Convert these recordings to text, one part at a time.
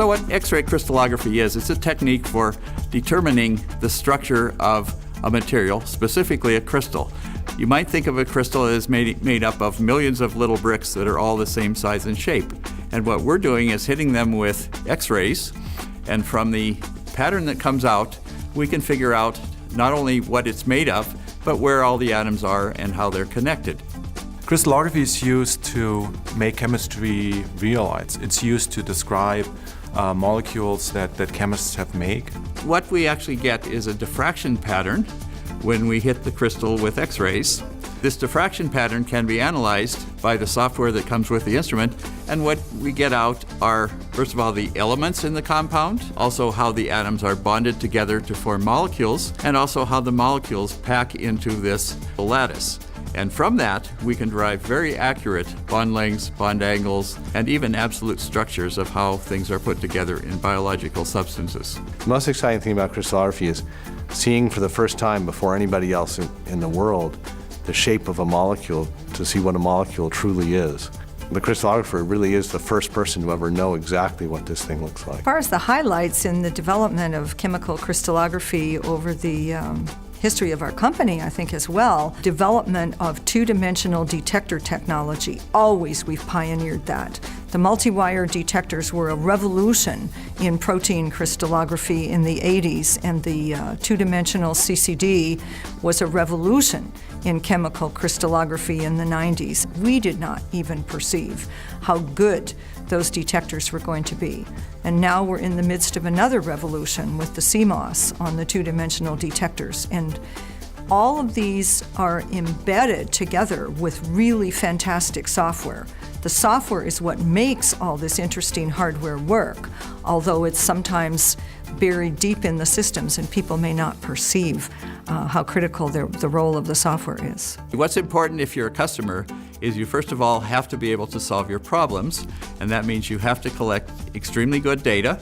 So what X-ray crystallography is, it's a technique for determining the structure of a material, specifically a crystal. You might think of a crystal as made up of millions of little bricks that are all the same size and shape. And what we're doing is hitting them with X-rays, and from the pattern that comes out, we can figure out not only what it's made of, but where all the atoms are and how they're connected. Crystallography is used to make chemistry real. It's used to describe molecules that chemists have made. What we actually get is a diffraction pattern when we hit the crystal with X-rays. This diffraction pattern can be analyzed by the software that comes with the instrument, and what we get out are, first of all, the elements in the compound, also how the atoms are bonded together to form molecules, and also how the molecules pack into this lattice. And from that, we can derive very accurate bond lengths, bond angles, and even absolute structures of how things are put together in biological substances. The most exciting thing about crystallography is seeing for the first time before anybody else in the world the shape of a molecule to see what a molecule truly is. The crystallographer really is the first person to ever know exactly what this thing looks like. As far as the highlights in the development of chemical crystallography over the history of our company, I think as well, development of two-dimensional detector technology. Always we've pioneered that. The multi-wire detectors were a revolution in protein crystallography in the 80s, and the two-dimensional CCD was a revolution in chemical crystallography in the 90s. We did not even perceive how good those detectors were going to be. And now we're in the midst of another revolution with the CMOS on the two-dimensional detectors. And all of these are embedded together with really fantastic software. The software is what makes all this interesting hardware work, although it's sometimes buried deep in the systems and people may not perceive how critical the role of the software is. What's important if you're a customer is you first of all have to be able to solve your problems, and that means you have to collect extremely good data,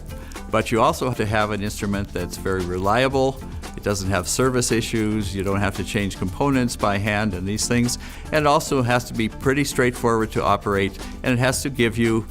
but you also have to have an instrument that's very reliable. It doesn't have service issues, you don't have to change components by hand and these things, and it also has to be pretty straightforward to operate, and it has to give you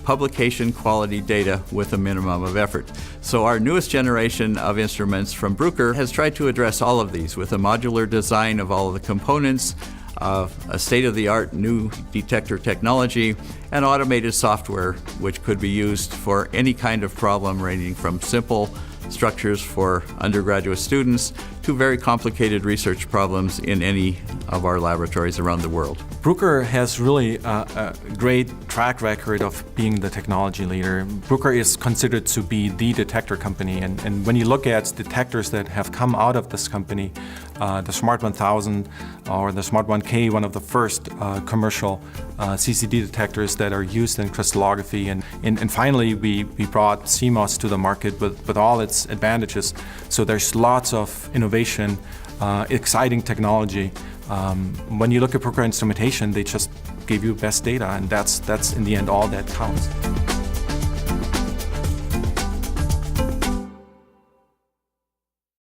publication quality data with a minimum of effort. So our newest generation of instruments from Bruker has tried to address all of these with a modular design of all of the components, a state-of-the-art new detector technology, and automated software which could be used for any kind of problem ranging from simple structures for undergraduate students to very complicated research problems in any of our laboratories around the world. Bruker has really a great track record of being the technology leader. Bruker is considered to be the detector company, and when you look at detectors that have come out of this company, the Smart 1000 or the Smart 1K, one of the first commercial CCD detectors that are used in crystallography, and finally we brought CMOS to the market with all its advantages. So there's lots of innovation, exciting technology. When you look at Bruker instrumentation, they just give you best data, and that's in the end all that counts.